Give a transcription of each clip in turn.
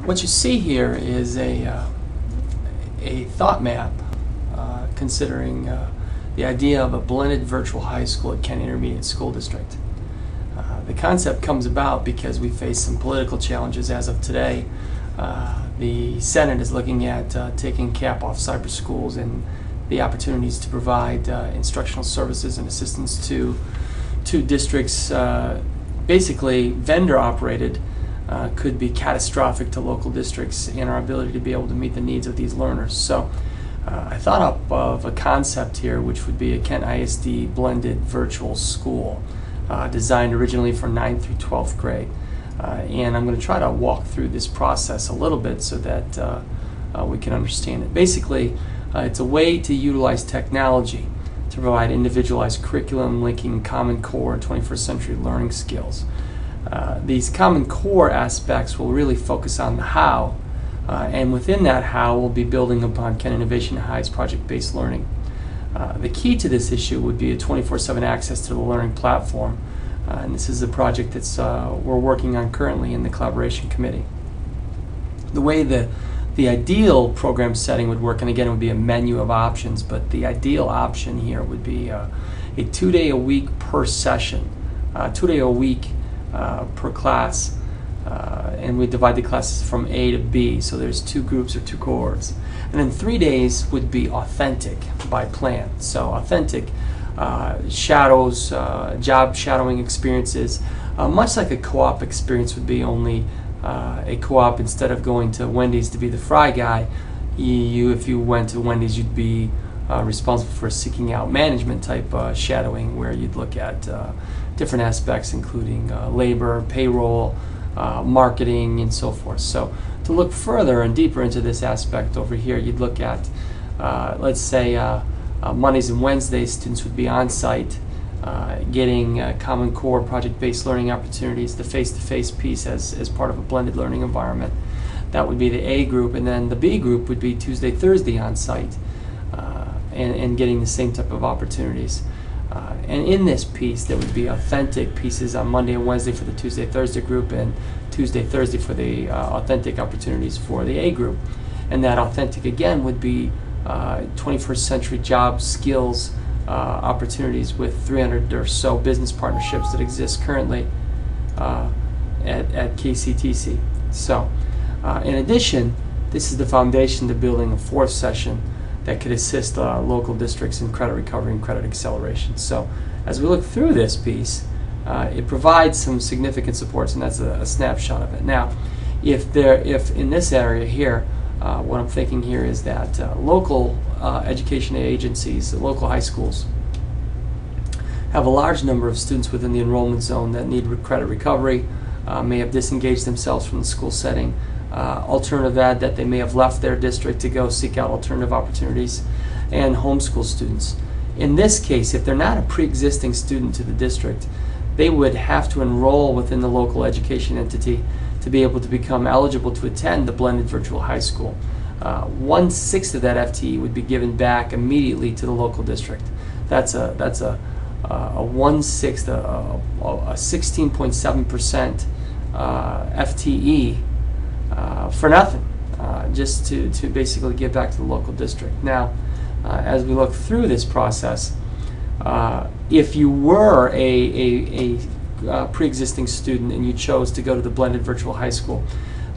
What you see here is a thought map considering the idea of a blended virtual high school at Kent Intermediate School District. The concept comes about because we face some political challenges as of today. The Senate is looking at taking cap off cyber schools and the opportunities to provide instructional services and assistance to districts, basically vendor operated, could be catastrophic to local districts and our ability to be able to meet the needs of these learners. So I thought up of a concept here which would be a Kent ISD blended virtual school designed originally for 9th through 12th grade. And I'm going to try to walk through this process a little bit so that we can understand it. Basically, it's a way to utilize technology to provide individualized curriculum linking Common Core 21st century learning skills. These Common Core aspects will really focus on the how, and within that how we'll be building upon Kent Innovation High's project-based learning. The key to this issue would be a 24/7 access to the learning platform, and this is a project that's we're working on currently in the collaboration committee. The way the ideal program setting would work, and again it would be a menu of options, but the ideal option here would be a 2-day a week per session, 2-day a week per class, and we divide the classes from A to B, so there's 2 groups or 2 cohorts. And then 3 days would be authentic by plan. So authentic shadows, job shadowing experiences, much like a co-op experience would be, only a co-op, instead of going to Wendy's to be the fry guy, if you went to Wendy's, you'd be responsible for seeking out management type shadowing, where you'd look at different aspects including labor, payroll, marketing, and so forth. So to look further and deeper into this aspect over here, you'd look at, let's say, Mondays and Wednesdays, students would be on site getting Common Core project-based learning opportunities, the face-to-face piece as part of a blended learning environment. That would be the A group, and then the B group would be Tuesday, Thursday on site and getting the same type of opportunities. And in this piece, there would be authentic pieces on Monday and Wednesday for the Tuesday, Thursday group, and Tuesday, Thursday for the authentic opportunities for the A group. And that authentic, again, would be 21st century job skills opportunities with 300 or so business partnerships that exist currently at KCTC. So, in addition, this is the foundation to building a 4th session that could assist local districts in credit recovery and credit acceleration. So as we look through this piece, it provides some significant supports, and that's a snapshot of it. Now, if in this area here, what I'm thinking here is that local education agencies, local high schools, have a large number of students within the enrollment zone that need credit recovery, may have disengaged themselves from the school setting, alternative ed, that they may have left their district to go seek out alternative opportunities, and homeschool students. In this case, if they're not a pre-existing student to the district, they would have to enroll within the local education entity to be able to become eligible to attend the blended virtual high school. 1/6 of that FTE would be given back immediately to the local district. That's a 1/6, a 16.7% FTE for nothing, just to basically give back to the local district. Now, as we look through this process, if you were a pre-existing student and you chose to go to the blended virtual high school,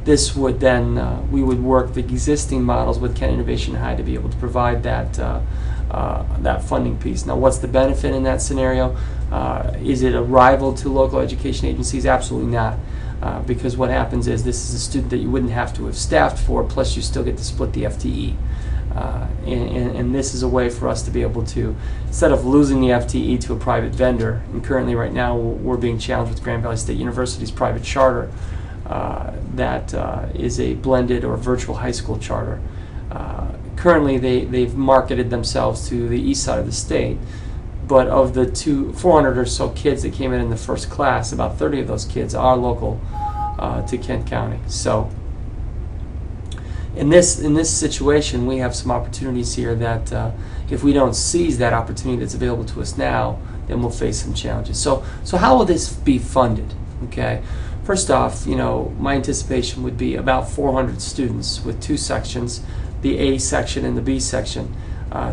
this would then, we would work the existing models with Kent Innovation High to be able to provide that funding piece. Now, what's the benefit in that scenario? Is it a rival to local education agencies? Absolutely not. Because what happens is this is a student that you wouldn't have to have staffed for, plus you still get to split the FTE. And this is a way for us to be able to, instead of losing the FTE to a private vendor, and currently right now we're being challenged with Grand Valley State University's private charter that is a blended or virtual high school charter. Currently they've marketed themselves to the east side of the state, but of the 400 or so kids that came in the first class, about 30 of those kids are local to Kent County. So in this situation, we have some opportunities here that if we don't seize that opportunity that's available to us now, then we'll face some challenges. So how will this be funded? Okay, First off, my anticipation would be about 400 students with two sections, the A section and the B section,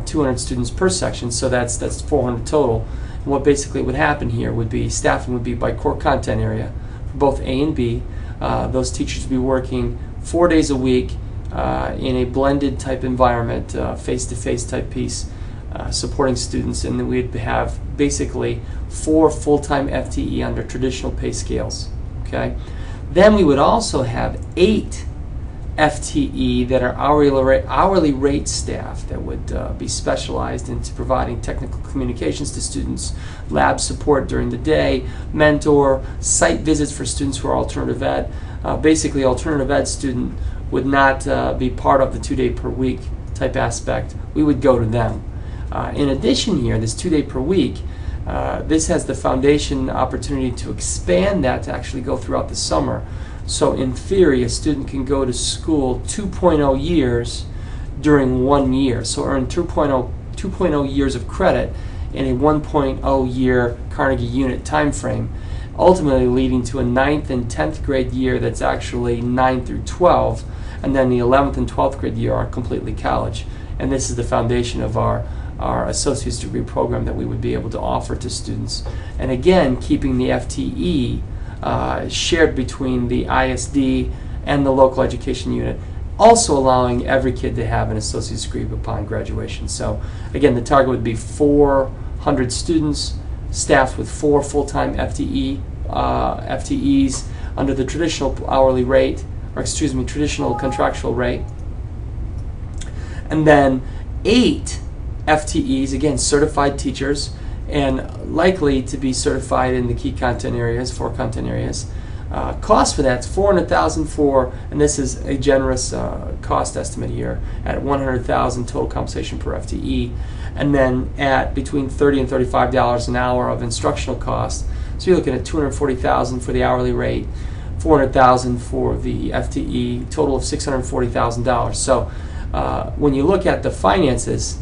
200 students per section, so that's 400 total. And what basically would happen here would be staffing would be by core content area for both A and B. Those teachers would be working 4 days a week in a blended type environment, face-to-face type piece, supporting students, and then we'd have basically 4 full-time FTE under traditional pay scales. Okay. Then we would also have 8 FTE that are hourly rate staff that would be specialized into providing technical communications to students, lab support during the day, mentor, site visits for students who are alternative ed. Basically, alternative ed student would not be part of the 2-day per week type aspect. We would go to them. In addition here, this 2-day per week, this has the foundation opportunity to expand that to actually go throughout the summer. So in theory, a student can go to school 2.0 years during 1 year. So earn 2.0 years of credit in a 1.0 year Carnegie unit time frame, ultimately leading to a 9th and 10th grade year that's actually 9 through 12, and then the 11th and 12th grade year are completely college. And this is the foundation of our associate's degree program that we would be able to offer to students. And again, keeping the FTE shared between the ISD and the local education unit, also allowing every kid to have an associate's degree upon graduation. So again, the target would be 400 students staffed with 4 full-time FTEs under the traditional hourly rate, or excuse me, traditional contractual rate. And then 8 FTEs, again, certified teachers, and likely to be certified in the key content areas, 4 content areas. Cost for that's $400,000 for, and this is a generous cost estimate here, at $100,000 total compensation per FTE, and then at between $30 and $35 an hour of instructional cost. So you're looking at $240,000 for the hourly rate, $400,000 for the FTE, total of $640,000. So when you look at the finances,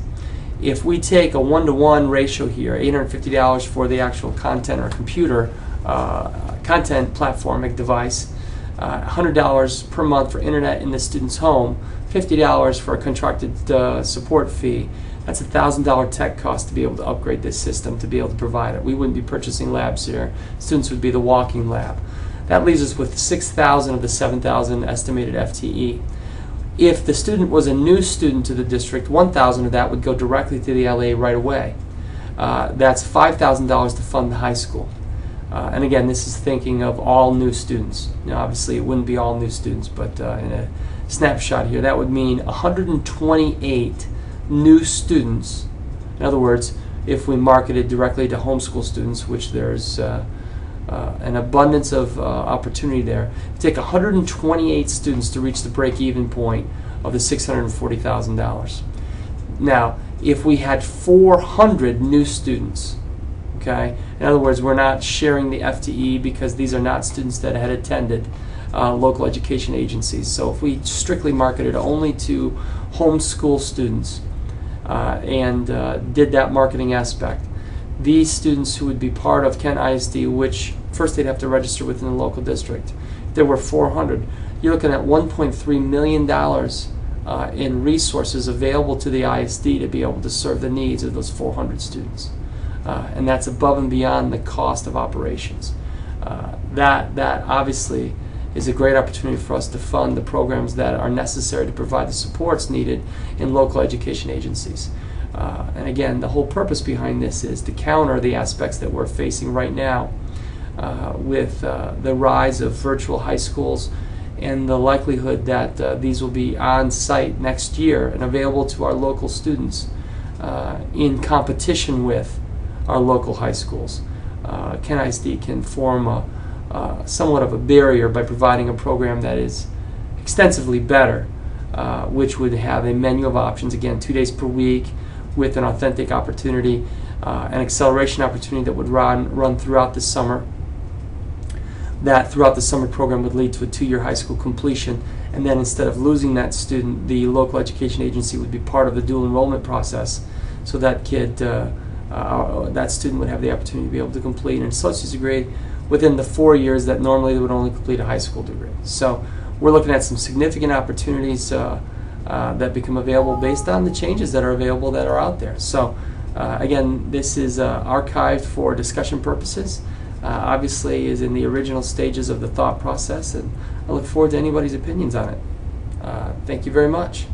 if we take a 1-to-1 ratio here, $850 for the actual content or computer content platformic device, $100 per month for internet in the student's home, $50 for a contracted support fee. That's a $1,000 tech cost to be able to upgrade this system, to be able to provide it. We wouldn't be purchasing labs here. Students would be the walking lab. That leaves us with 6,000 of the 7,000 estimated FTE. If the student was a new student to the district, 1,000 of that would go directly to the LA right away. That's $5,000 to fund the high school. And again, this is thinking of all new students. Now, obviously, it wouldn't be all new students, but in a snapshot here, that would mean 128 new students. In other words, if we marketed directly to homeschool students, which there's an abundance of opportunity there, take 128 students to reach the break-even point of the $640,000. Now, if we had 400 new students, okay, in other words, we're not sharing the FTE because these are not students that had attended local education agencies. So if we strictly marketed only to homeschool students and did that marketing aspect, these students who would be part of Kent ISD, which first they'd have to register within the local district, if there were 400, you're looking at $1.3 million in resources available to the ISD to be able to serve the needs of those 400 students. And that's above and beyond the cost of operations. That obviously is a great opportunity for us to fund the programs that are necessary to provide the supports needed in local education agencies. And again, the whole purpose behind this is to counter the aspects that we're facing right now with the rise of virtual high schools and the likelihood that these will be on site next year and available to our local students in competition with our local high schools. Kent ISD can form somewhat of a barrier by providing a program that is extensively better, which would have a menu of options, again, 2 days per week, with an authentic opportunity, an acceleration opportunity that would run throughout the summer. That throughout the summer program would lead to a 2-year high school completion, and then instead of losing that student, the local education agency would be part of the dual enrollment process, so that kid, that student would have the opportunity to be able to complete an associate's degree within the 4 years that normally they would only complete a high school degree. So we're looking at some significant opportunities that become available based on the changes that are available that are out there. So again, this is archived for discussion purposes. Obviously is in the original stages of the thought process, and I look forward to anybody's opinions on it. Thank you very much.